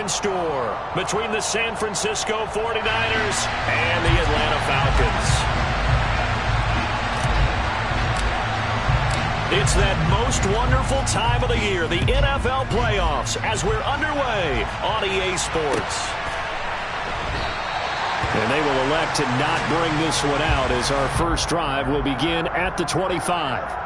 in store between the San Francisco 49ers and the Atlanta Falcons. It's that most wonderful time of the year, the NFL playoffs, as we're underway on EA Sports. And they will elect to not bring this one out as our first drive will begin at the 25.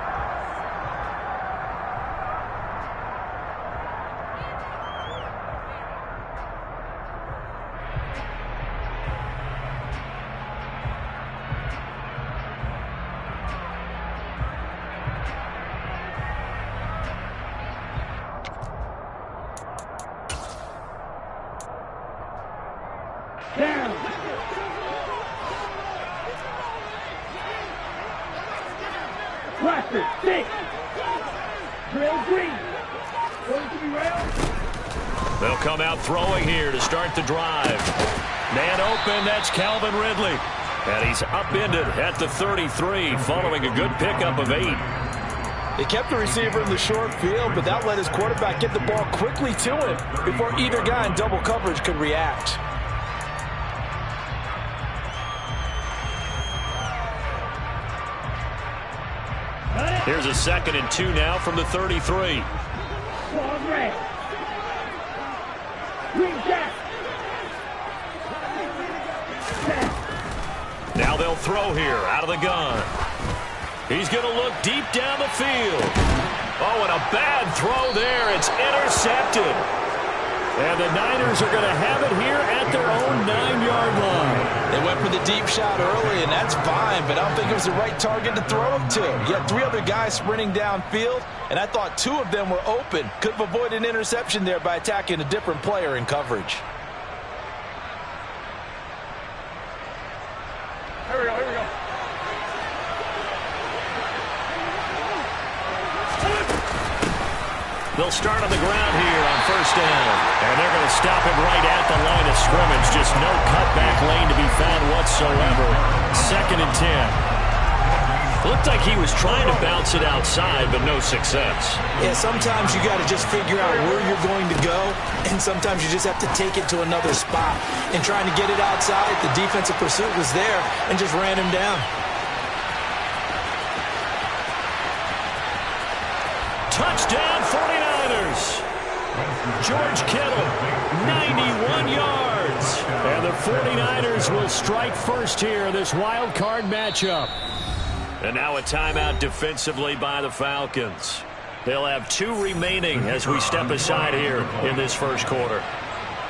They'll come out throwing here to start the drive. Man open, that's Calvin Ridley. And he's upended at the 33 following a good pickup of 8. They kept the receiver in the short field, but that let his quarterback get the ball quickly to him before either guy in double coverage could react. Here's a 2nd and 2 now from the 33. Now they'll throw here out of the gun. He's going to look deep down the field. Oh, and a bad throw there. It's intercepted. And the Niners are going to have it here at their own 9-yard line. They went for the deep shot early, and that's fine, but I don't think it was the right target to throw him to. You had 3 other guys sprinting downfield, and I thought 2 of them were open. Could have avoided an interception there by attacking a different player in coverage. Here we go, here we go. They'll start on the ground here on first down. And they're going to stop him right at the line of scrimmage. Just no cutback lane to be found whatsoever. 2nd and 10. Looked like he was trying to bounce it outside, but no success. Yeah, sometimes you got to just figure out where you're going to go, and sometimes you just have to take it to another spot. And trying to get it outside, the defensive pursuit was there and just ran him down. Touchdown 49ers. George Kittle, 91 yards. And the 49ers will strike first here in this wild card matchup. And now a timeout defensively by the Falcons. They'll have 2 remaining as we step aside here in this first quarter.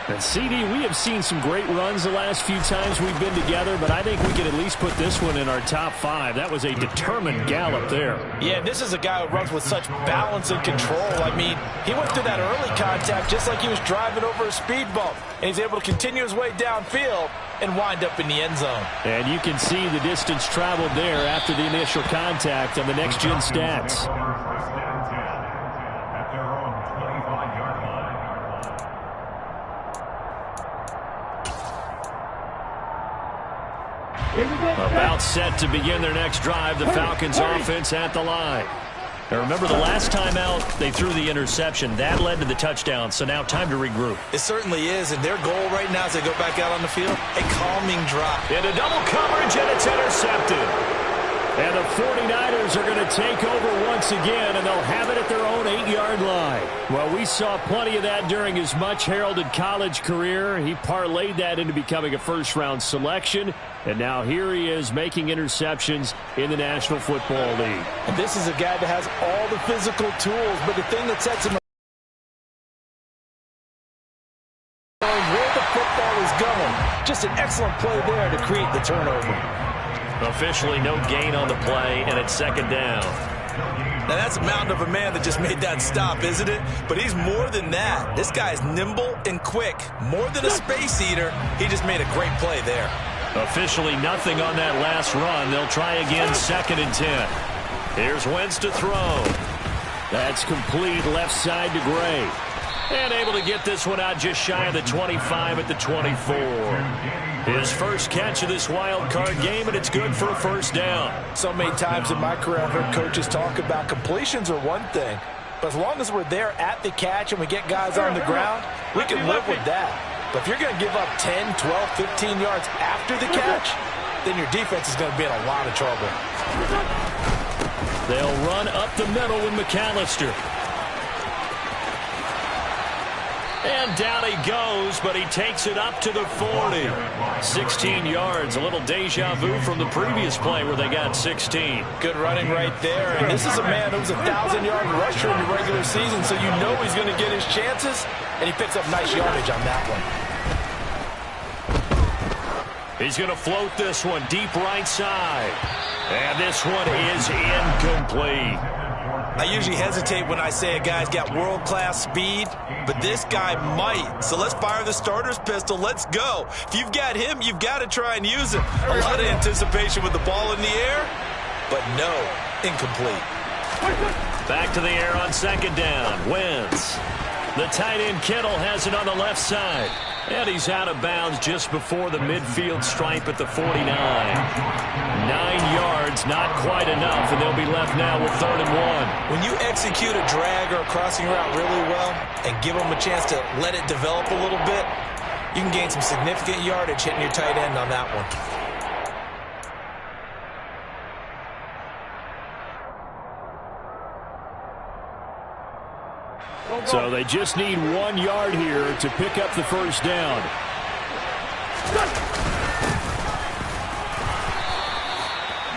And CD, we have seen some great runs the last few times we've been together, but I think we can at least put this one in our top 5. That was a determined gallop there. Yeah, this is a guy who runs with such balance and control. I mean, he went through that early contact just like he was driving over a speed bump. And he's able to continue his way downfield and wind up in the end zone. And you can see the distance traveled there after the initial contact on the next-gen stats. About set to begin their next drive, the Falcons offense at the line. Now remember, the last time out, they threw the interception. That led to the touchdown, so now time to regroup. It certainly is, and their goal right now as they go back out on the field, a calming drop. Into double coverage, and it's intercepted. And the 49ers are going to take over once again, and they'll have it at their own 8-yard line. Well, we saw plenty of that during his much-heralded college career. He parlayed that into becoming a first-round selection, and now here he is making interceptions in the National Football League. And this is a guy that has all the physical tools, but the thing that sets him where the football is going. Just an excellent play there to create the turnover. Officially no gain on the play, and it's 2nd down. Now that's a mountain of a man that just made that stop, isn't it? But he's more than that. This guy's nimble and quick. More than a space eater, he just made a great play there. Officially nothing on that last run. They'll try again, 2nd and 10. Here's Wentz to throw. That's complete left side to Gray. And able to get this one out just shy of the 25 at the 24. His first catch of this wild card game, and it's good for a first down. So many times in my career I've heard coaches talk about completions are one thing, But as long as we're there at the catch and we get guys on the ground, we can live with that. But if you're going to give up 10, 12, 15 yards after the catch, then your defense is going to be in a lot of trouble. They'll run up the middle with McAllister. And down he goes, but he takes it up to the 40. 16 yards, a little deja vu from the previous play where they got 16. Good running right there. And this is a man who's a 1,000-yard rusher in the regular season, so you know he's going to get his chances, and he picks up nice yardage on that one. He's going to float this one deep right side. And this one is incomplete. I usually hesitate when I say a guy's got world-class speed, but this guy might. So let's fire the starter's pistol. Let's go. If you've got him, you've got to try and use him. A lot of anticipation with the ball in the air, but no, incomplete. Back to the air on second down. Wentz. The tight end Kittle has it on the left side. And he's out of bounds just before the midfield stripe at the 49. 9 yards, not quite enough, and they'll be left now with 3rd and 1. When you execute a drag or a crossing route really well and give them a chance to let it develop a little bit, you can gain some significant yardage hitting your tight end on that one. So they just need 1 yard here to pick up the first down.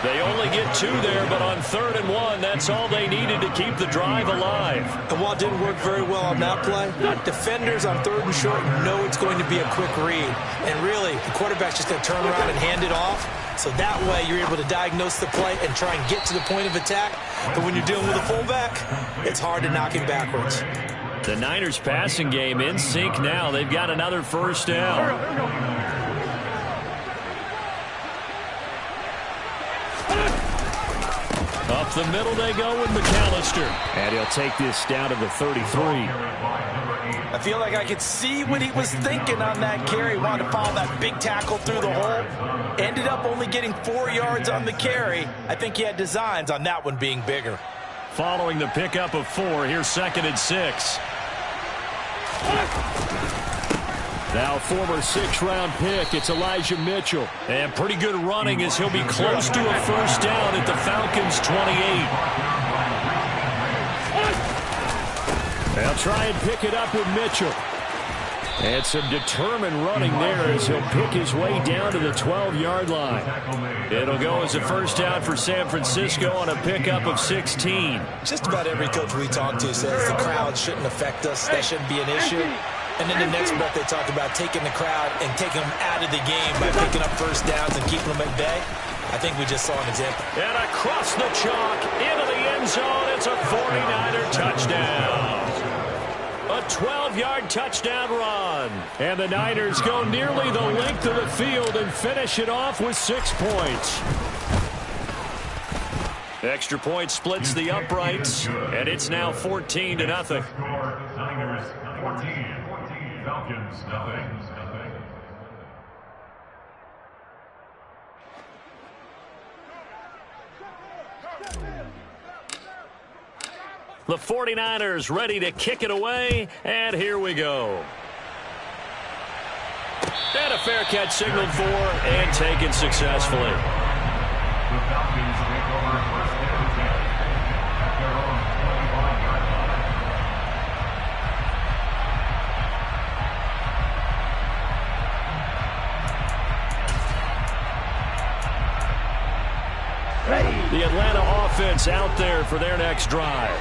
They only get 2 there, but on 3rd and 1, that's all they needed to keep the drive alive. And while it didn't work very well on that play, defenders on 3rd and short know it's going to be a quick read. And really, the quarterback's just going to turn around and hand it off. So that way, you're able to diagnose the play and try and get to the point of attack. But when you're dealing with a fullback, it's hard to knock him backwards. The Niners passing game in sync now. They've got another first down. Up the middle they go with McAllister. And he'll take this down to the 33. I feel like I could see what he was thinking on that carry. Wanted to follow that big tackle through the hole. Ended up only getting 4 yards on the carry. I think he had designs on that one being bigger. Following the pickup of 4, here's 2nd and 6. Now former 6th-round pick, it's Elijah Mitchell. And pretty good running as he'll be close to a first down at the Falcons' 28. They'll try and pick it up with Mitchell. And some determined running there as he'll pick his way down to the 12-yard line. It'll go as a first down for San Francisco on a pickup of 16. Just about every coach we talk to says the crowd shouldn't affect us. That shouldn't be an issue. And then the next breath they talk about taking the crowd and taking them out of the game by picking up first downs and keeping them at bay. I think we just saw an example. And across the chalk, into the end zone, it's a 49er touchdown. A 12-yard touchdown run. And the Niners go nearly the length of the field and finish it off with 6 points. Extra point splits the uprights, and it's now 14-0. Niners 14, Falcons nothing. The 49ers ready to kick it away, and here we go. And a fair catch signaled for and taken successfully. The Falcons take over first and 10 at their own 25-yard line. The Atlanta offense out there for their next drive.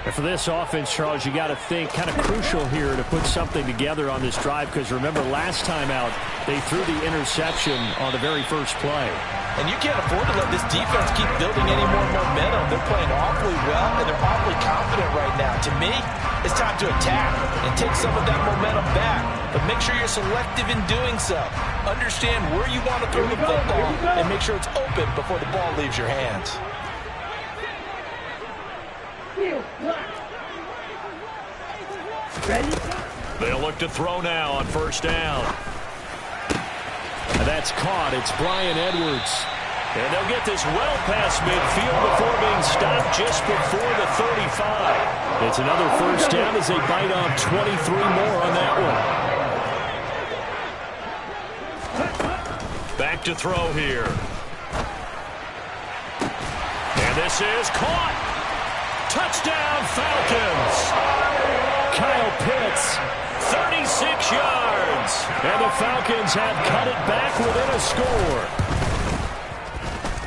And for this offense, Charles, you got to think kind of crucial here to put something together on this drive, because remember last time out they threw the interception on the very first play. And you can't afford to let this defense keep building any more momentum. They're playing awfully well, and they're awfully confident right now. To me, it's time to attack and take some of that momentum back. But make sure you're selective in doing so. Understand where you want to throw the football and make sure it's open before the ball leaves your hands. They'll look to throw now on first down. And that's caught. It's Bryan Edwards. And they'll get this well past midfield before being stopped just before the 35. It's another first down as they bite off 23 more on that one. Back to throw here. And this is caught. Touchdown, Falcons. Kyle Pitts, 36 yards. And the Falcons have cut it back within a score.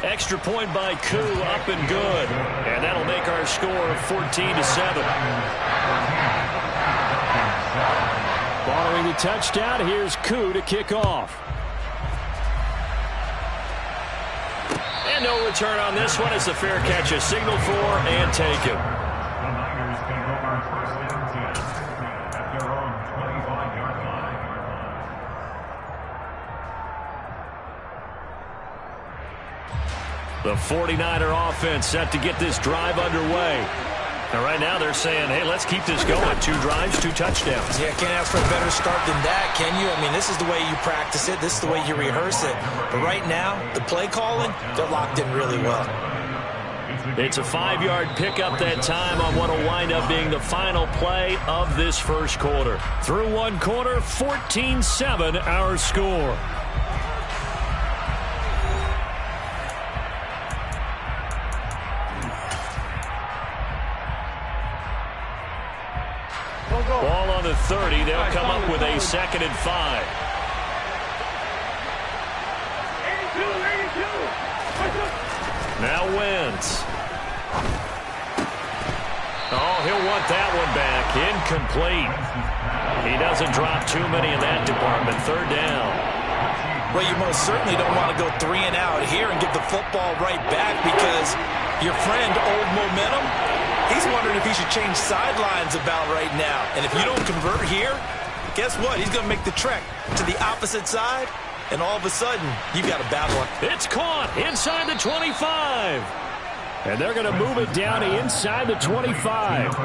Extra point by Koo, up and good. And that'll make our score 14-7. Following the touchdown, here's Koo to kick off. And no return on this one as the fair catch is signaled for and taken. The 49er offense set to get this drive underway. And right now they're saying, hey, let's keep this going. 2 drives, 2 touchdowns. Yeah, can't ask for a better start than that, can you? I mean, this is the way you practice it. This is the way you rehearse it. But right now, the play calling, they're locked in really well. It's a 5-yard pickup that time on what will wind up being the final play of this first quarter. Through one quarter, 14-7 our score. Ball on the 30. They'll come up with a 2nd and 5. Now Wentz. Oh, he'll want that one back. Incomplete. He doesn't drop too many in that department. 3rd down. Well, you most certainly don't want to go 3 and out here and get the football right back because your friend, Old Momentum, he's wondering if he should change sidelines about right now. And if you don't convert here, guess what? He's going to make the trek to the opposite side, and all of a sudden, you've got a bad one. It's caught inside the 25. And they're going to move it down to inside the 25.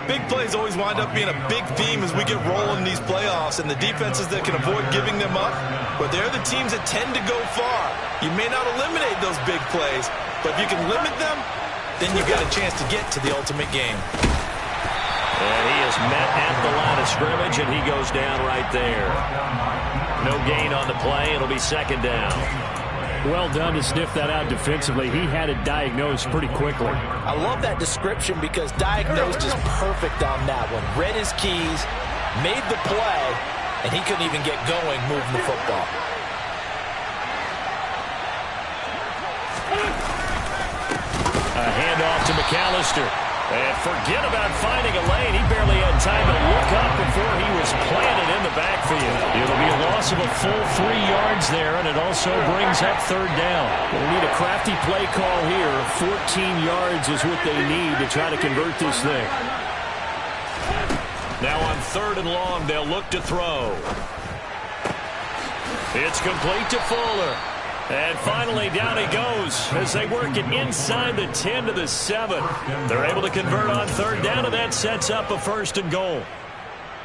Big plays always wind up being a big theme as we get rolling in these playoffs, and the defenses that can avoid giving them up, but they're the teams that tend to go far. You may not eliminate those big plays, but if you can limit them, then you've got a chance to get to the ultimate game. And he is met at the line of scrimmage, and he goes down right there. No gain on the play. It'll be 2nd down. Well done to sniff that out defensively. He had it diagnosed pretty quickly. I love that description because diagnosed is perfect on that one. Read his keys, made the play, and he couldn't even get going moving the football. A handoff to McAllister. And forget about finding a lane. He barely had time to look up before he was planted in the backfield. It'll be a loss of a full 3 yards there, and it also brings up 3rd down. They need a crafty play call here. 14 yards is what they need to try to convert this thing. Now on 3rd and long, they'll look to throw. It's complete to Fuller. And finally, down he goes as they work it inside the 10 to the 7. They're able to convert on 3rd down, and that sets up a 1st and goal.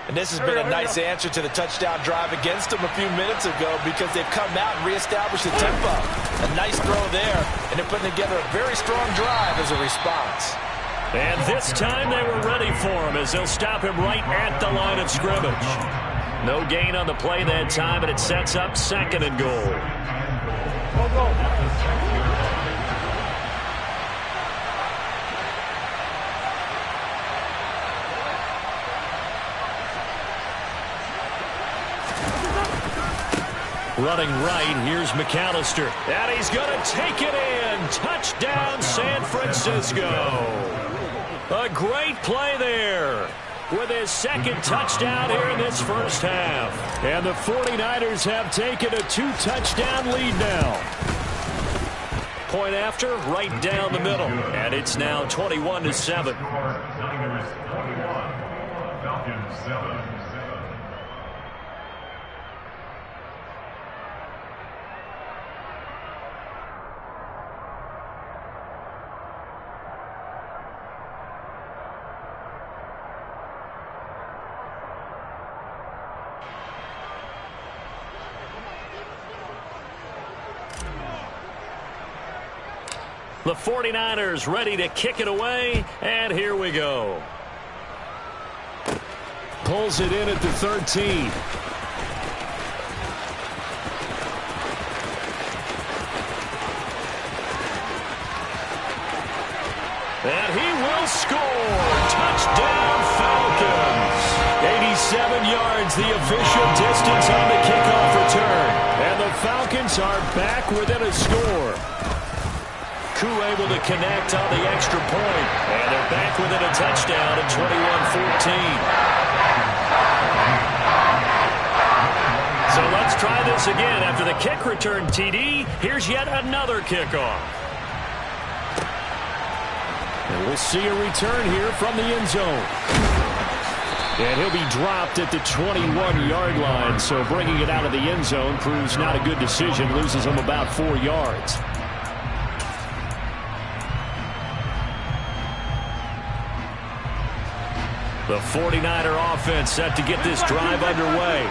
And this has been a nice answer to the touchdown drive against them a few minutes ago because they've come out and reestablished the tempo. A nice throw there, and they're putting together a very strong drive as a response. And this time they were ready for him as they'll stop him right at the line of scrimmage. No gain on the play that time, and it sets up 2nd and goal. Running right, here's McAllister. And he's going to take it in. Touchdown, San Francisco. A great play there with his 2nd touchdown here in this first half. And the 49ers have taken a 2-touchdown lead now. Point after, right down the middle. And it's now 21-7. Falcons 7. The 49ers ready to kick it away, and here we go. Pulls it in at the 13. And he will score. Touchdown, Falcons. 87 yards, the official distance on the kickoff return. And the Falcons are back within a score. Koo able to connect on the extra point. And they're back within a touchdown at 21-14. So let's try this again. After the kick return, TD, here's yet another kickoff. And we'll see a return here from the end zone. And he'll be dropped at the 21-yard line. So bringing it out of the end zone proves not a good decision. Loses him about 4 yards. The 49er offense set to get this drive underway.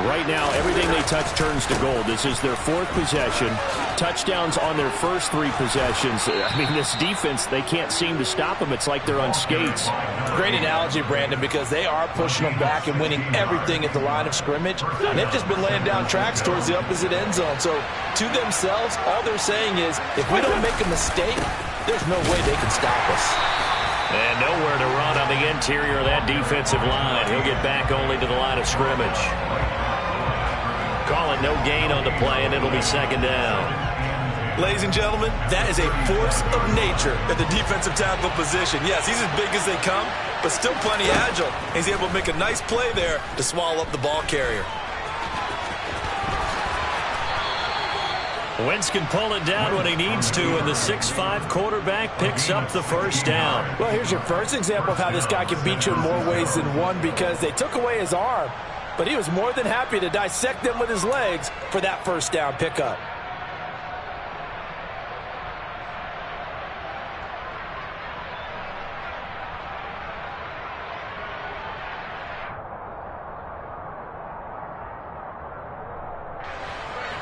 Right now, everything they touch turns to gold. This is their 4th possession. Touchdowns on their first 3 possessions. I mean, this defense, they can't seem to stop them. It's like they're on skates. Great analogy, Brandon, because they are pushing them back and winning everything at the line of scrimmage. And they've just been laying down tracks towards the opposite end zone. So to themselves, all they're saying is, if we don't make a mistake, there's no way they can stop us. And nowhere to run on the interior of that defensive line. He'll get back only to the line of scrimmage. Call it no gain on the play, and it'll be second down. Ladies and gentlemen, that is a force of nature at the defensive tackle position. Yes, he's as big as they come, but still plenty agile. He's able to make a nice play there to swallow up the ball carrier. Wentz can pull it down when he needs to, and the 6'5" quarterback picks up the first down. Well, here's your first example of how this guy can beat you in more ways than one, because they took away his arm, but he was more than happy to dissect them with his legs for that first down pickup.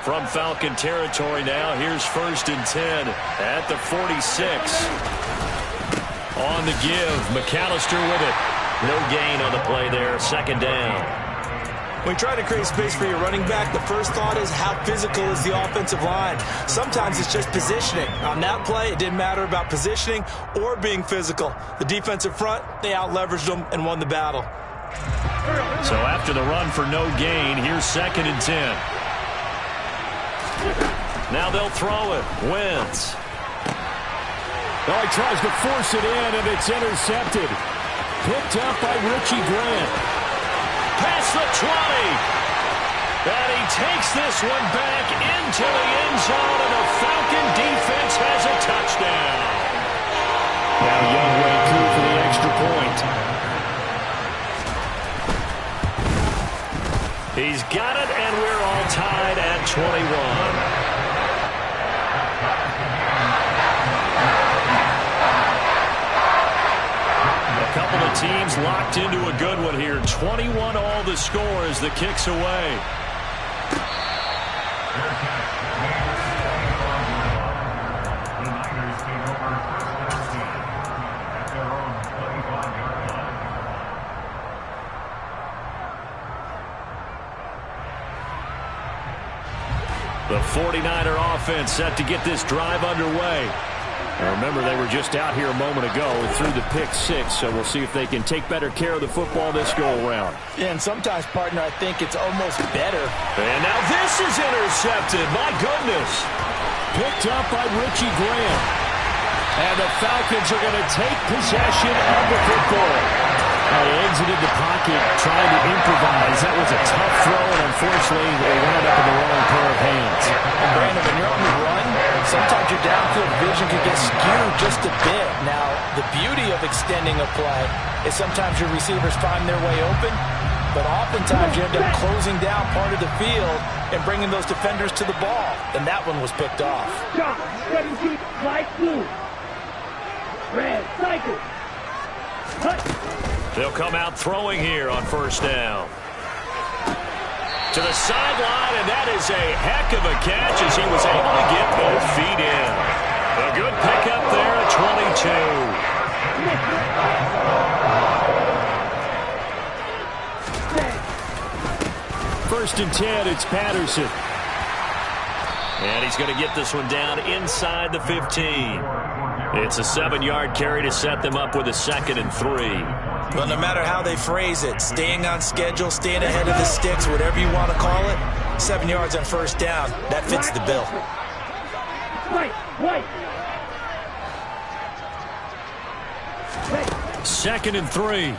From Falcon territory now, here's 1st and 10 at the 46. On the give, McAllister with it. No gain on the play there, second down. When you try to create space for your running back, the first thought is how physical is the offensive line. Sometimes it's just positioning. On that play, it didn't matter about positioning or being physical. The defensive front, they out-leveraged them and won the battle. So after the run for no gain, here's 2nd and 10. Now they'll throw it. Wentz. Oh, he tries to force it in, and it's intercepted. Picked up by Richie Grant. Past the 20. And he takes this one back into the end zone, and the Falcon defense has a touchdown. Now Younghoe Koo for the extra point. He's got it, and we're all tied at 21. A couple of teams locked into a good one here. 21 all the score as the kick's away. The 49er offense set to get this drive underway. Now remember, they were just out here a moment ago and threw the pick 6, so we'll see if they can take better care of the football this go-around. Yeah, and sometimes, partner, I think it's almost better. And now this is intercepted. My goodness. Picked up by Richie Grant. And the Falcons are going to take possession of the football. They exited the pocket trying to improvise. That was a tough throw, and unfortunately, they wound up in the wrong pair of hands. And Brandon, when you're on the run, sometimes your downfield vision can get skewed just a bit. Now, the beauty of extending a play is sometimes your receivers find their way open, but oftentimes you end up closing down part of the field and bringing those defenders to the ball. And that one was picked off. Drop, 17, light blue. Red, cycle. Cut. They'll come out throwing here on first down. To the sideline, and that is a heck of a catch as he was able to get both feet in. A good pickup there at 22. First and 10, it's Patterson. And he's going to get this one down inside the 15. It's a 7-yard carry to set them up with a 2nd and 3. Well, no matter how they phrase it, staying on schedule, staying ahead of the sticks, whatever you want to call it, 7 yards on first down, that fits the bill. Right. 2nd and 3.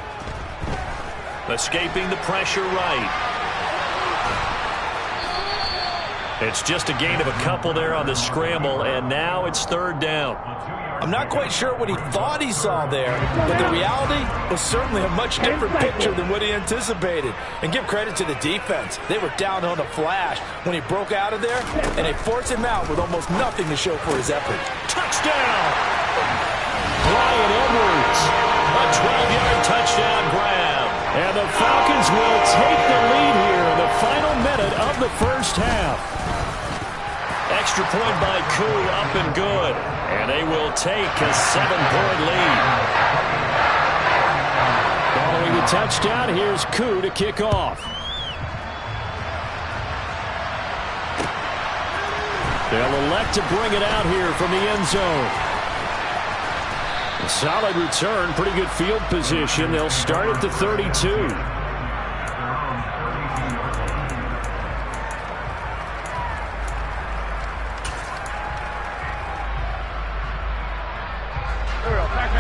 Escaping the pressure right. It's just a gain of a couple there on the scramble, and now it's 3rd down. I'm not quite sure what he thought he saw there, but the reality was certainly a much different picture than what he anticipated. And give credit to the defense. They were down on a flash when he broke out of there, and they forced him out with almost nothing to show for his effort. Touchdown! Bryan Edwards. A 12-yard touchdown grab. And the Falcons will take the lead here in the final minute of the first half. Extra point by Koo, up and good. And they will take a 7-point lead. Following the touchdown, here's Koo to kick off. They'll elect to bring it out here from the end zone. A solid return, pretty good field position. They'll start at the 32.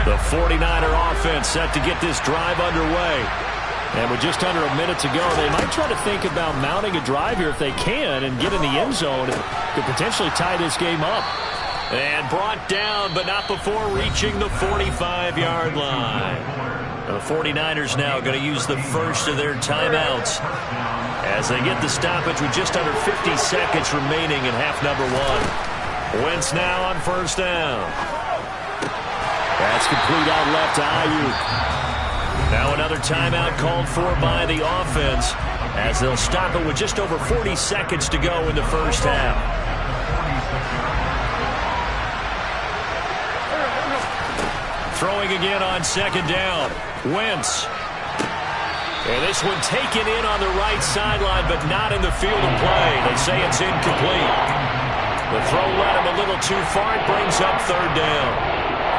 The 49er offense set to get this drive underway. And with just under a minute to go, they might try to think about mounting a drive here if they can and get in the end zone. It could potentially tie this game up. And brought down, but not before reaching the 45-yard line. The 49ers now going to use the first of their timeouts as they get the stoppage with just under 50 seconds remaining in half number 1. Wentz now on first down. That's complete out left to Ayuk. Now another timeout called for by the offense as they'll stop it with just over 40 seconds to go in the first half. Throwing again on second down. Wentz. And this one taken in on the right sideline, but not in the field of play. They say it's incomplete. The throw led him a little too far. It brings up third down.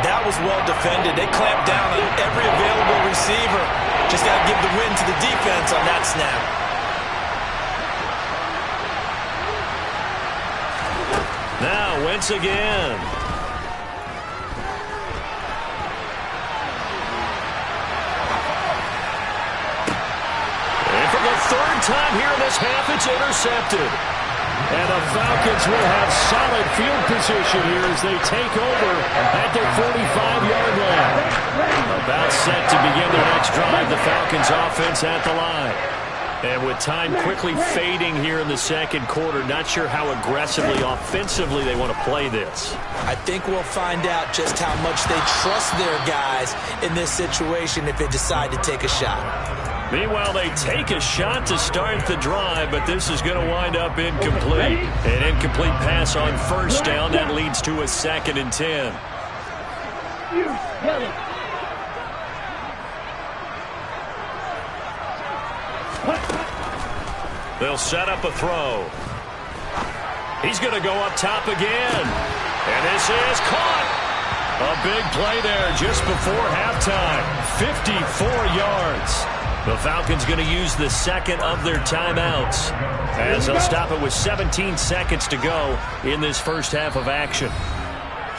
That was well defended. They clamped down on every available receiver. Just got to give the win to the defense on that snap. Now Wentz again. And for the third time here in this half, it's intercepted. And the Falcons will have solid field position here as they take over at their 45-yard line. About set to begin their next drive, the Falcons offense at the line. And with time quickly fading here in the second quarter, not sure how aggressively, offensively they want to play this. I think we'll find out just how much they trust their guys in this situation if they decide to take a shot. Meanwhile, they take a shot to start the drive, but this is going to wind up incomplete. An incomplete pass on first down. That leads to a 2nd and 10. They'll set up a throw. He's going to go up top again. And this is caught. A big play there just before halftime. 54 yards. The Falcons going to use the second of their timeouts as they'll stop it with 17 seconds to go in this first half of action.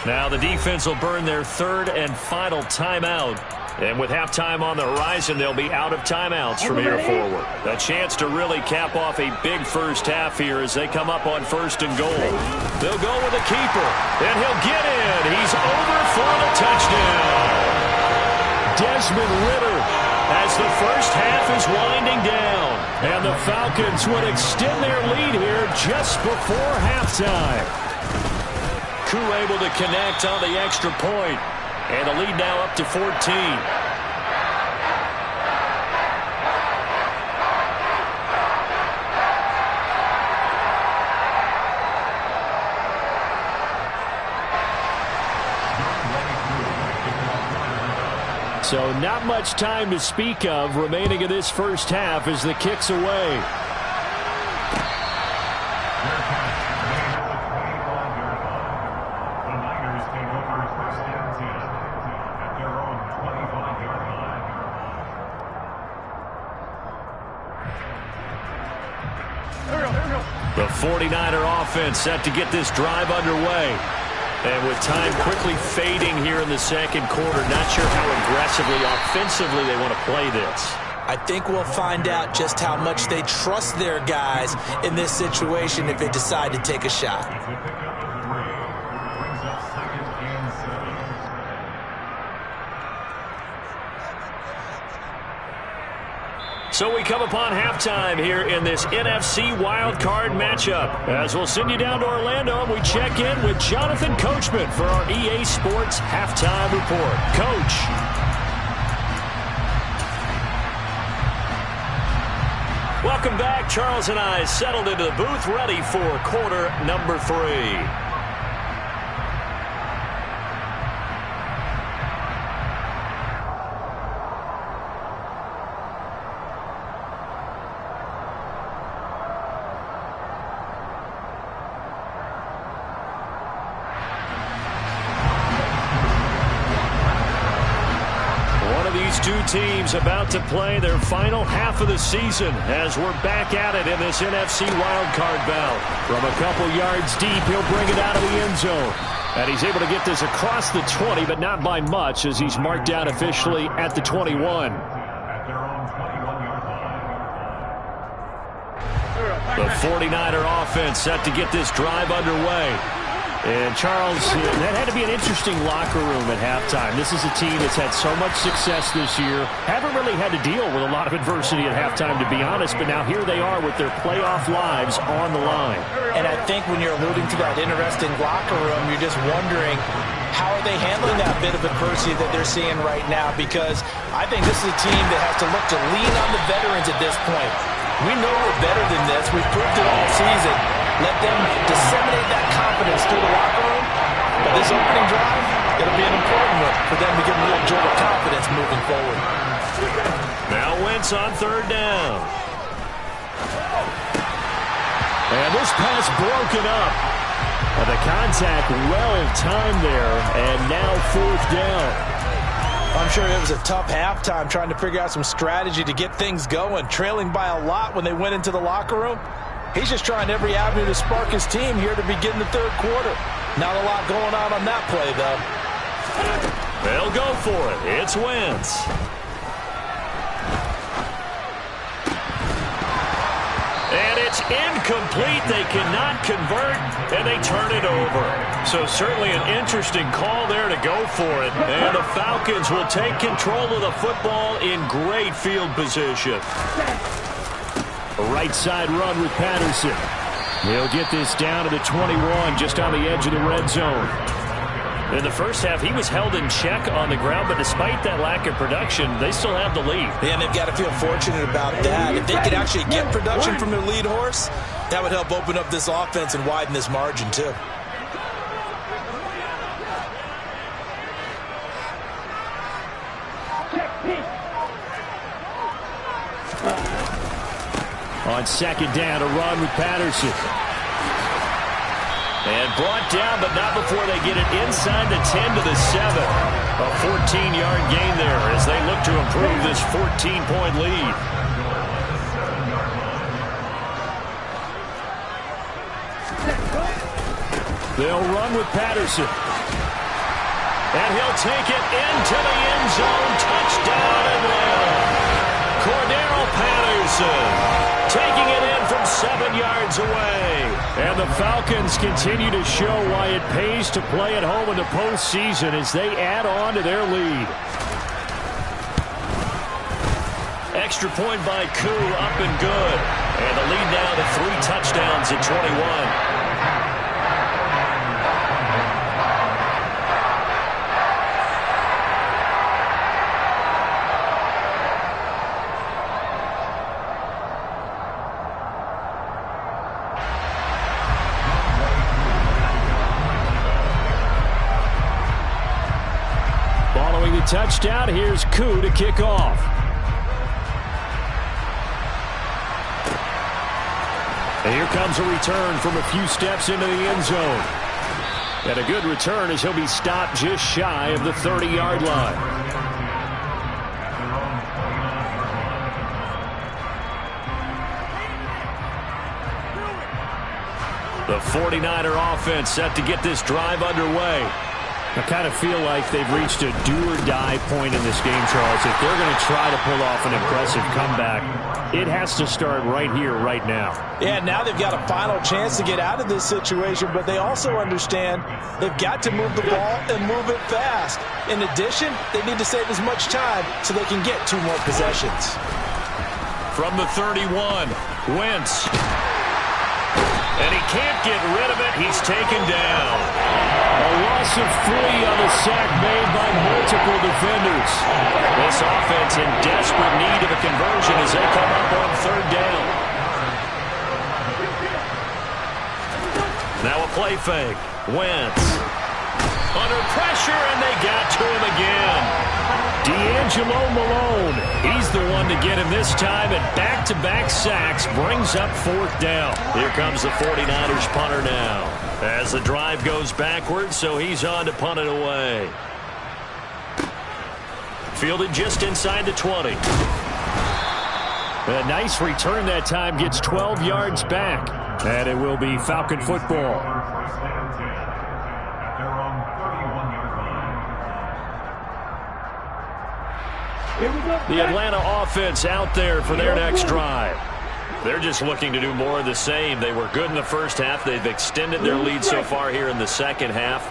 Now the defense will burn their third and final timeout. And with halftime on the horizon, they'll be out of timeouts from here forward. A chance to really cap off a big first half here as they come up on first and goal. They'll go with a keeper, and he'll get in. He's over for the touchdown. Desmond Ridder as the first half is winding down. And the Falcons would extend their lead here just before halftime. Koo able to connect on the extra point. And the lead now up to 14. So not much time to speak of remaining in this first half as the kick's away. The 49er offense set to get this drive underway. And with time quickly fading here in the second quarter, not sure how aggressively, offensively they want to play this. I think we'll find out just how much they trust their guys in this situation if they decide to take a shot. So we come upon halftime here in this NFC wildcard matchup. As we'll send you down to Orlando, and we check in with Jonathan Coachman for our EA Sports Halftime Report. Coach. Welcome back. Charles and I settled into the booth, ready for quarter number 3. Two teams about to play their final half of the season as we're back at it in this NFC wildcard bout. From a couple yards deep, he'll bring it out of the end zone. And he's able to get this across the 20, but not by much as he's marked down officially at the 21. The 49er offense set to get this drive underway. And, Charles, that had to be an interesting locker room at halftime. This is a team that's had so much success this year. Haven't really had to deal with a lot of adversity at halftime, to be honest. But now here they are with their playoff lives on the line. And I think when you're alluding to that interesting locker room, you're just wondering how are they handling that bit of adversity that they're seeing right now? Because I think this is a team that has to look to lean on the veterans at this point. We know we're better than this. We've proved it all season. Let them disseminate that confidence through the locker room. But this opening drive, it'll be an important one for them to get a little jolt of confidence moving forward. Now Wentz on third down. And this pass broken up. The contact well timed there, and now fourth down. I'm sure it was a tough halftime trying to figure out some strategy to get things going, trailing by a lot when they went into the locker room. He's just trying every avenue to spark his team here to begin the third quarter. Not a lot going on that play, though. They'll go for it. It's Wentz. And it's incomplete. They cannot convert, and they turn it over. So certainly an interesting call there to go for it. And the Falcons will take control of the football in great field position. A right side run with Patterson. He'll get this down to the 21, just on the edge of the red zone. In the first half, he was held in check on the ground, but despite that lack of production, they still have the lead. Yeah, and they've got to feel fortunate about that. If they could actually get production from their lead horse, that would help open up this offense and widen this margin, too. On second down, a run with Patterson. And brought down, but not before they get it inside the 10 to the 7. A 14-yard gain there as they look to improve this 14-point lead. They'll run with Patterson. And he'll take it into the end zone. Touchdown Atlanta. Cordero Patterson taking it in from 7 yards away. And the Falcons continue to show why it pays to play at home in the postseason as they add on to their lead. Extra point by Koo, up and good. And the lead now to 3 touchdowns at 21. touchdown. Here's Koo to kick off. And here comes a return from a few steps into the end zone. And a good return as he'll be stopped just shy of the 30-yard line. The 49er offense set to get this drive underway. I kind of feel like they've reached a do-or-die point in this game, Charles. If they're going to try to pull off an impressive comeback, it has to start right here, right now. Yeah, now they've got a final chance to get out of this situation, but they also understand they've got to move the ball and move it fast. In addition, they need to save as much time so they can get 2 more possessions. From the 31, Wentz. And he can't get rid of it. He's taken down. A loss of 3 on the sack made by multiple defenders. This offense in desperate need of a conversion as they come up on 3rd down. Now a play fake. Wentz. Under pressure, and they got to him again. D'Angelo Malone. He's the one to get him this time, and back-to-back sacks brings up 4th down. Here comes the 49ers punter now. As the drive goes backwards, so he's on to punt it away. Fielded just inside the 20. A nice return that time, gets 12 yards back. And it will be Falcon football. The Atlanta offense out there for their next drive. They're just looking to do more of the same. They were good in the first half. They've extended their lead so far here in the second half.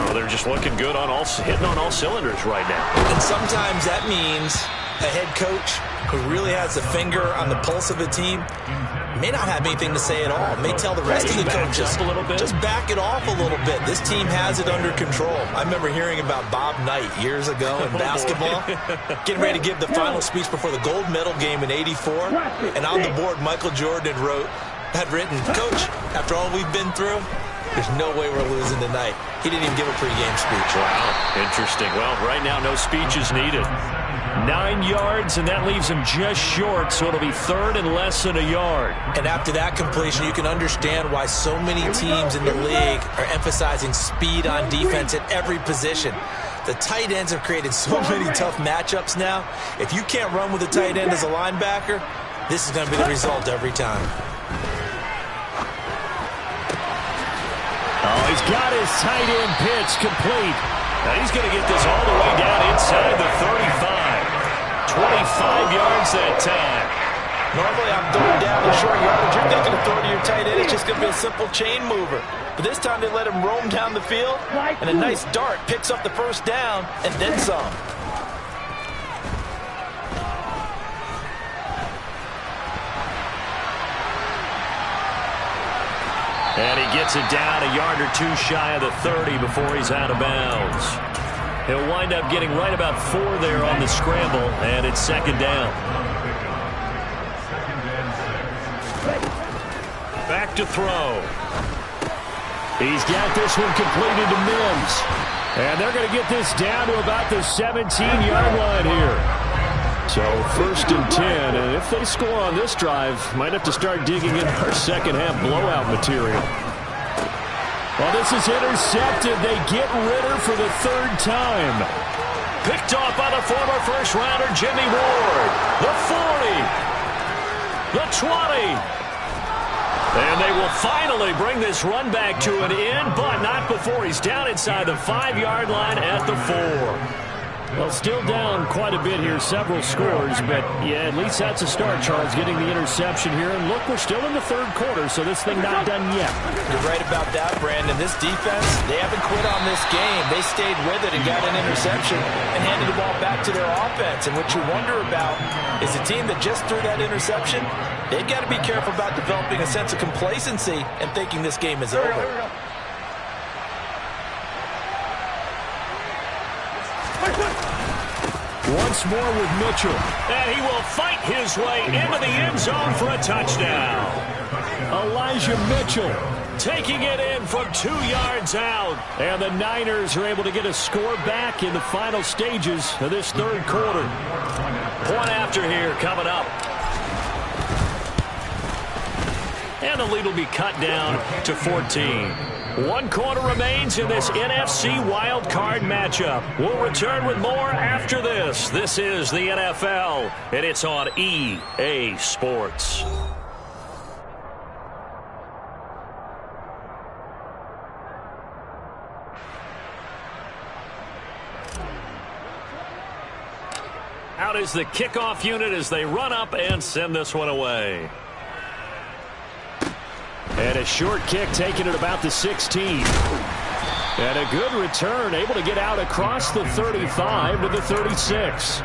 Oh, they're just looking good on hitting on all cylinders right now. And sometimes that means a head coach who really has a finger on the pulse of a team may not have anything to say at all. May tell the rest of the coaches, just back it off a little bit. This team has it under control. I remember hearing about Bob Knight years ago in basketball, getting ready to give the final speech before the gold medal game in '84. And on the board, Michael Jordan had written, "Coach, after all we've been through, there's no way we're losing tonight." He didn't even give a pregame speech. Wow, interesting. Well, right now, no speech is needed. 9 yards, and that leaves him just short, so it'll be 3rd and less than a yard. And after that completion, you can understand why so many teams in the league are emphasizing speed on defense at every position. The tight ends have created so many tough matchups now. If you can't run with a tight end as a linebacker, this is going to be the result every time. Oh, he's got his tight end pitch complete. Now he's going to get this all the way down inside the 35. 25 yards that time. Normally I'm throwing down the short yardage. You're thinking to throw to your tight end. It's just going to be a simple chain mover. But this time they let him roam down the field, and a nice dart picks up the 1st down and then some. And he gets it down a yard or 2 shy of the 30 before he's out of bounds. He'll wind up getting right about 4 there on the scramble, and it's 2nd down. Back to throw. He's got this one completed to Mims. And they're going to get this down to about the 17-yard line here. So 1st and 10, and if they score on this drive, might have to start digging in our second half blowout material. Well, this is intercepted. They get Ritter for the 3rd time. Picked off by the former first-rounder Jimmy Ward. The 40. The 20. And they will finally bring this run back to an end, but not before he's down inside the 5-yard line at the 4. Well, still down quite a bit here, several scores, but yeah, at least that's a start, Charles, getting the interception here. And look, we're still in the 3rd quarter, so this thing not done yet. You're right about that, Brandon. This defense, they haven't quit on this game. They stayed with it and got an interception and handed the ball back to their offense. And what you wonder about is a team that just threw that interception, they've got to be careful about developing a sense of complacency and thinking this game is over. Once more with Mitchell. And he will fight his way into the end zone for a touchdown. Elijah Mitchell taking it in from 2 yards out. And the Niners are able to get a score back in the final stages of this third quarter. Point after here coming up. And the lead will be cut down to 14. 1 quarter remains in this NFC Wild Card matchup. We'll return with more after this. This is the NFL, and it's on EA Sports. Out is the kickoff unit as they run up and send this one away. And a short kick taken at about the 16. And a good return, able to get out across the 35 to the 36.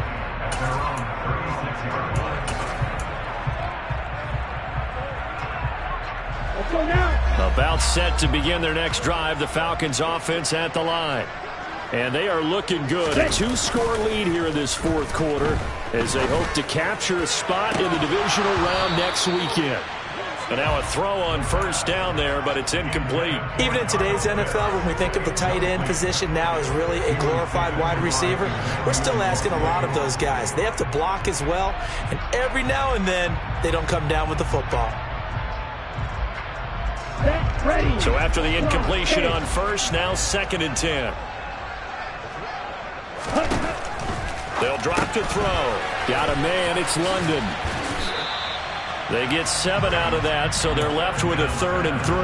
About set to begin their next drive, the Falcons offense at the line. And they are looking good. A 2-score lead here in this fourth quarter as they hope to capture a spot in the divisional round next weekend. And now a throw on first down there, but it's incomplete. Even in today's NFL, when we think of the tight end position now as really a glorified wide receiver, we're still asking a lot of those guys. They have to block as well, and every now and then they don't come down with the football. So after the incompletion on first, now 2nd and 10. They'll drop to throw. Got a man, it's London. They get 7 out of that, so they're left with a 3rd and 3.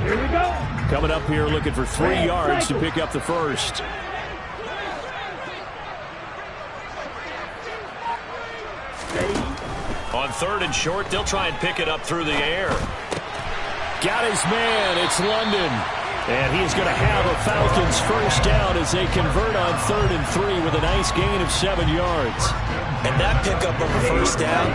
Here we go. Coming up here looking for 3 yards to pick up the first. On 3rd and short, they'll try and pick it up through the air. Got his man, it's London. And he's going to have a Falcons first down as they convert on 3rd and 3 with a nice gain of 7 yards. And that pickup of a first down,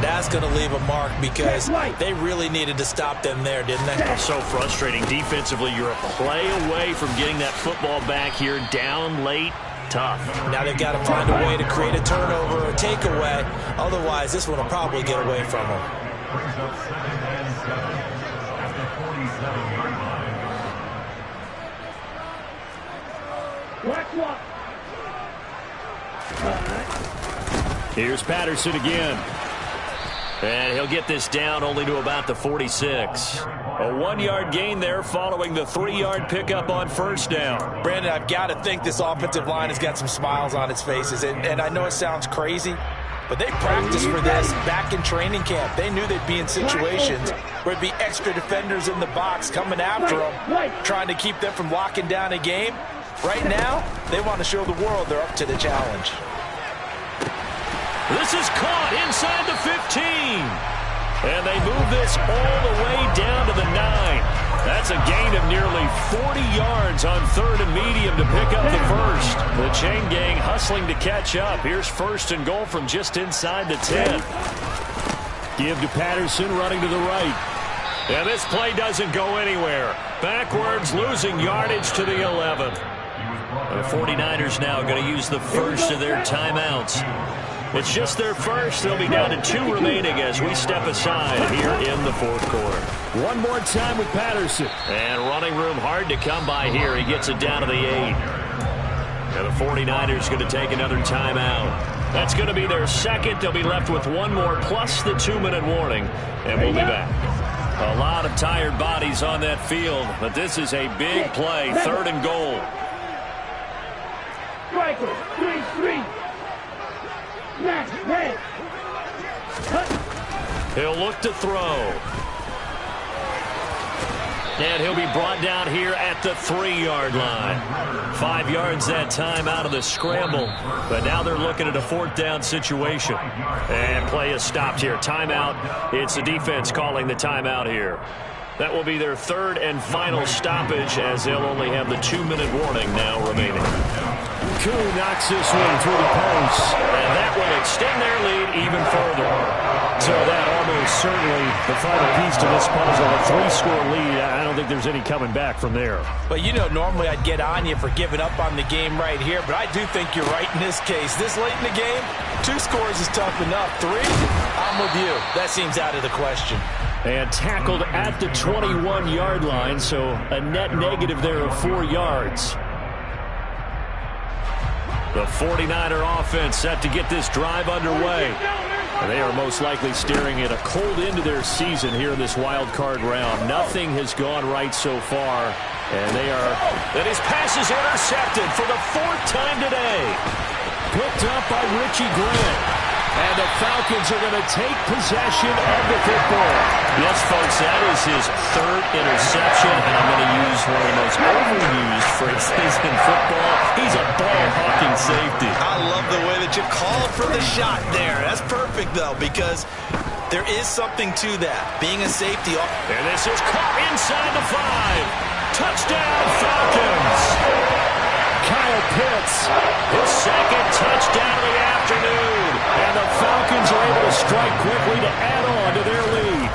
that's going to leave a mark because they really needed to stop them there, didn't they? So frustrating defensively. You're a play away from getting that football back here, down late. Tough. Now they've got to find a way to create a turnover or takeaway. Otherwise, this one will probably get away from them. Here's Patterson again. And he'll get this down only to about the 46. A 1-yard gain there following the 3-yard pickup on first down. Brandon, I've got to think this offensive line has got some smiles on its faces. And I know it sounds crazy, but they practiced for this back in training camp. They knew they'd be in situations where there'd be extra defenders in the box coming after them, trying to keep them from locking down a game. Right now, they want to show the world they're up to the challenge. This is caught inside the 15. And they move this all the way down to the 9. That's a gain of nearly 40 yards on 3rd and medium to pick up the first. The chain gang hustling to catch up. Here's 1st and goal from just inside the 10. Give to Patterson running to the right. And this play doesn't go anywhere. Backwards, losing yardage to the 11. The 49ers now going to use the first of their timeouts. It's just their first. They'll be down to 2 remaining as we step aside here in the fourth quarter. One more time with Patterson. And running room hard to come by here. He gets it down to the 8. And the 49ers going to take another timeout. That's going to be their second. They'll be left with 1 more plus the 2-minute warning. And we'll be back. A lot of tired bodies on that field, but this is a big play. 3rd and goal. Striker, 3-3. He'll look to throw. And he'll be brought down here at the 3-yard line. 5 yards that time out of the scramble. But now they're looking at a 4th down situation. And play is stopped here. Timeout. It's the defense calling the timeout here. That will be their 3rd and final stoppage as they'll only have the 2-minute warning now remaining. Koo knocks this one through the post. And that will extend their lead even certainly the final piece to this puzzle. A 3-score lead. I don't think there's any coming back from there. But you know, normally I'd get on you for giving up on the game right here, but I do think you're right in this case. This late in the game, 2 scores is tough enough. 3, I'm with you. That seems out of the question. And tackled at the 21-yard line, so a net negative there of 4 yards. The 49er offense set to get this drive underway. They are most likely staring at a cold end to their season here in this wild card round. Nothing has gone right so far, and and his pass is intercepted for the 4th time today. Picked up by Richie Grant. And the Falcons are going to take possession of the football. Yes, folks, that is his 3rd interception, and I'm going to use one of the most overused phrases in football. He's a ball-hawking safety. I love the way that you called for the shot there. That's perfect, though, because there is something to that, being a safety. And this is caught inside the 5. Touchdown, Falcons. Kyle Pitts, his 2nd touchdown of the afternoon. And the Falcons are able to strike quickly to add on to their lead.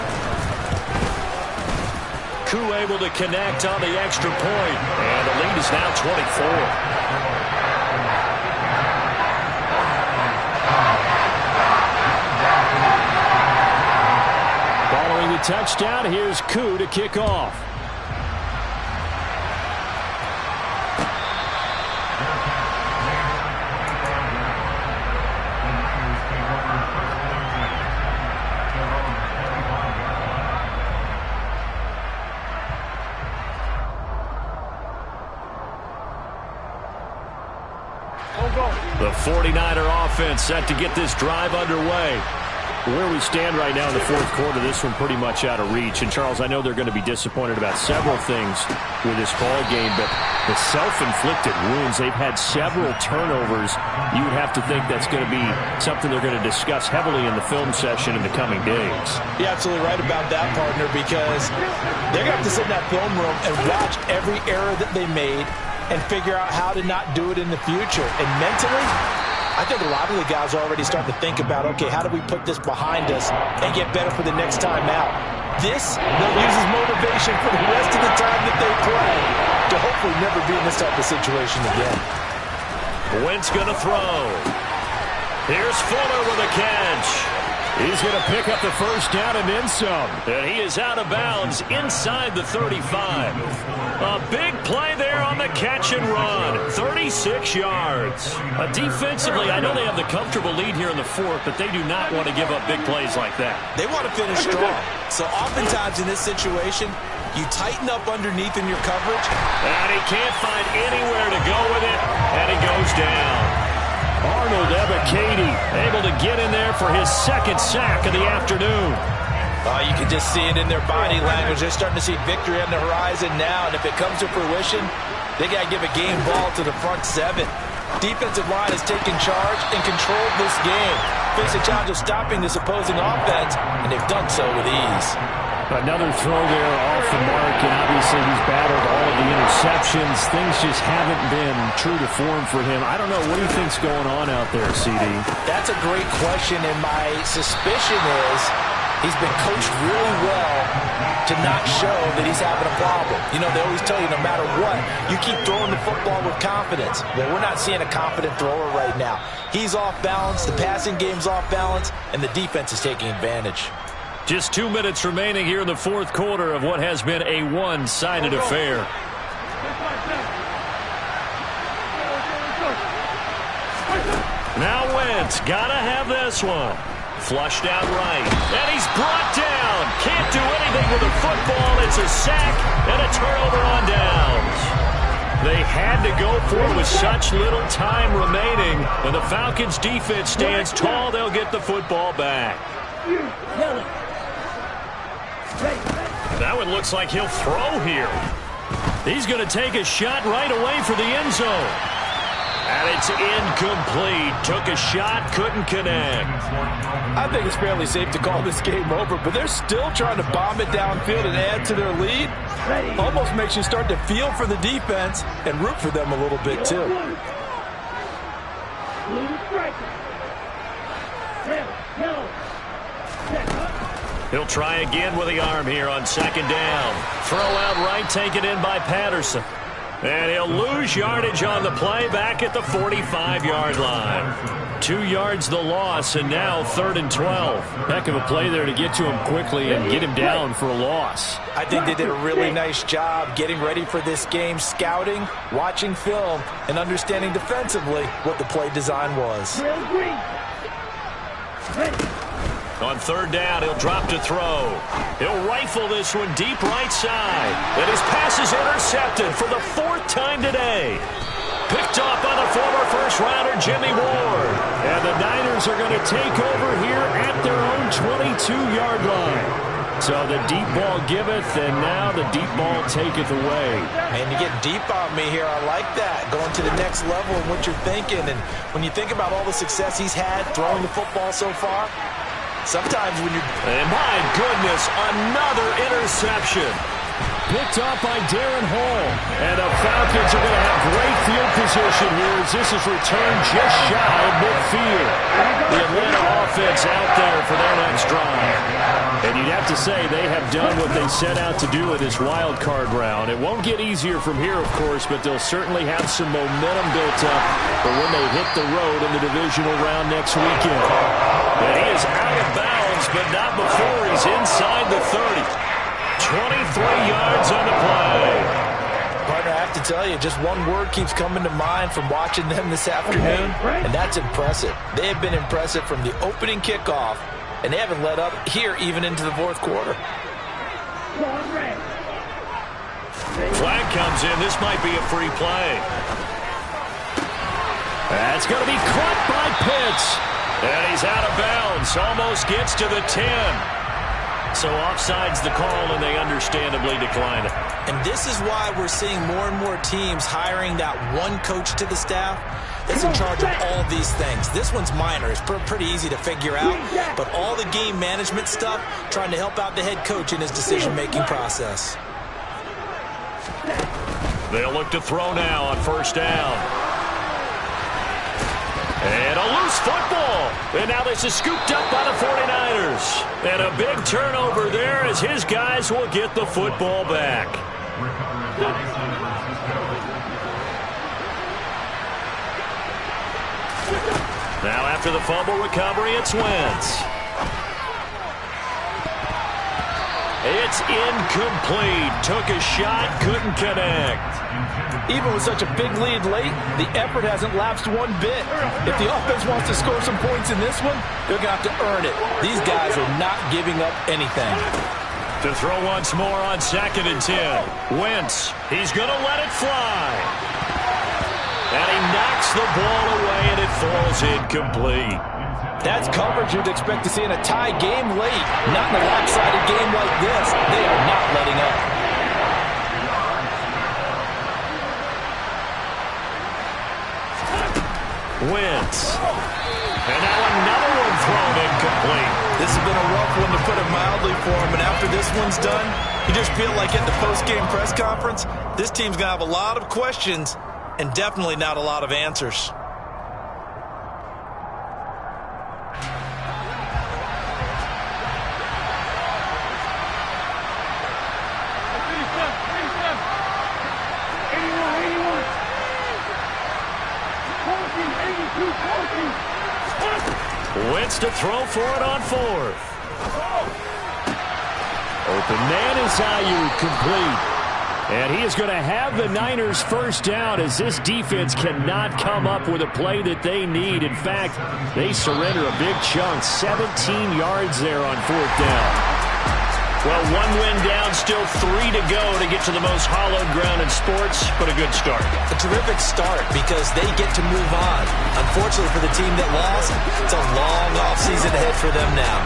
Koo able to connect on the extra point. And the lead is now 24. Following the touchdown, here's Koo to kick off. The 49er offense set to get this drive underway. Where we stand right now in the 4th quarter, this one pretty much out of reach. And, Charles, I know they're going to be disappointed about several things with this ball game, but the self-inflicted wounds, they've had several turnovers. You would have to think that's going to be something they're going to discuss heavily in the film session in the coming days. You're absolutely right about that, partner, because they're going to have to sit in that film room and watch every error that they made and figure out how to not do it in the future. And mentally, I think a lot of the guys are already starting to think about, okay, how do we put this behind us and get better for the next time out? This, they'll use as motivation for the rest of the time that they play to hopefully never be in this type of situation again. Wentz going to throw. Here's Fuller with a catch. He's going to pick up the 1st down and then some. And he is out of bounds inside the 35. A big play there on the catch and run. 36 yards. Defensively, I know they have the comfortable lead here in the 4th, but they do not want to give up big plays like that. They want to finish strong. So oftentimes in this situation, you tighten up underneath in your coverage. And he can't find anywhere to go with it, and he goes down. Arnold Ebiketie able to get in there for his 2nd sack of the afternoon. You can just see it in their body language. They're starting to see victory on the horizon now, and if it comes to fruition, they got to give a game ball to the front 7. Defensive line has taken charge and controlled this game. Face a challenge of stopping this opposing offense, and they've done so with ease. Another throw there off the mark, and obviously he's battled all of the interceptions. Things just haven't been true to form for him. I don't know. What do you think's going on out there, CD? That's a great question, and my suspicion is he's been coached really well to not show that he's having a problem. You know, they always tell you no matter what, you keep throwing the football with confidence. Well, we're not seeing a confident thrower right now. He's off balance, the passing game's off balance, and the defense is taking advantage. Just 2 minutes remaining here in the 4th quarter of what has been a one-sided affair. Now Wentz, gotta have this one. Flushed out right, and he's brought down. Can't do anything with the football. It's a sack and a turnover on downs. They had to go for it with such little time remaining, and the Falcons' defense stands tall. They'll get the football back. That one looks like he'll throw here. He's going to take a shot right away for the end zone. And it's incomplete. Took a shot, couldn't connect. I think it's fairly safe to call this game over, but they're still trying to bomb it downfield and add to their lead. Almost makes you start to feel for the defense and root for them a little bit, too. He'll try again with the arm here on second down. Throw out right, taken in by Patterson. And he'll lose yardage on the play back at the 45-yard line. 2 yards the loss, and now 3rd and 12. Heck of a play there to get to him quickly and get him down for a loss. I think they did a really nice job getting ready for this game, scouting, watching film, and understanding defensively what the play design was. On 3rd down, he'll drop to throw. He'll rifle this one deep right side. And his pass is intercepted for the 4th time today. Picked off by the former first-rounder Jimmy Ward. And the Niners are going to take over here at their own 22-yard line. So the deep ball giveth, and now the deep ball taketh away. And you get deep on me here. I like that. Going to the next level and what you're thinking. And when you think about all the success he's had throwing the football so far, sometimes when you're... And my goodness, another interception. Picked off by Darren Hall. And the Falcons are going to have great field position here as this is returned just shy of midfield. The Atlanta offense out there for their next drive. And you'd have to say they have done what they set out to do in this wild card round. It won't get easier from here, of course, but they'll certainly have some momentum built up for when they hit the road in the divisional round next weekend. And he is out of bounds, but not before he's inside the 30. 23 yards on the play. Partner, I have to tell you, just one word keeps coming to mind from watching them this afternoon, and that's impressive. They have been impressive from the opening kickoff, and they haven't let up here even into the 4th quarter. Flag comes in. This might be a free play. That's going to be caught by Pitts. And he's out of bounds. Almost gets to the 10. So offside's the call, and they understandably decline it. And this is why we're seeing more and more teams hiring that one coach to the staff that's in charge of all these things. This one's minor. It's pretty easy to figure out. But all the game management stuff, trying to help out the head coach in his decision-making process. They'll look to throw now on 1st down. And a loose football. And now this is scooped up by the 49ers. And a big turnover there as his guys will get the football back. Now after the fumble recovery, it's Wentz. It's incomplete. Took a shot, couldn't connect. Even with such a big lead late, the effort hasn't lapsed one bit. If the offense wants to score some points in this one, they're going to have to earn it. These guys are not giving up anything. To throw once more on 2nd and 10. Wentz, he's going to let it fly. And he knocks the ball away, and it falls incomplete. That's coverage you'd expect to see in a tie game late. Not in a lopsided game like this. They are not letting up. Wentz. And now another one thrown incomplete. This has been a rough one, to put it mildly, for him. And after this one's done, you just feel like at the post-game press conference, this team's going to have a lot of questions and definitely not a lot of answers. Wentz to throw for it on 4th. Open man is Ayuk, complete. And he is going to have the Niners 1st down as this defense cannot come up with a play that they need. In fact, they surrender a big chunk, 17 yards there on 4th down. Well, one win down, still 3 to go to get to the most hallowed ground in sports, but a good start. A terrific start because they get to move on. Unfortunately for the team that lost, it's a long offseason ahead for them now.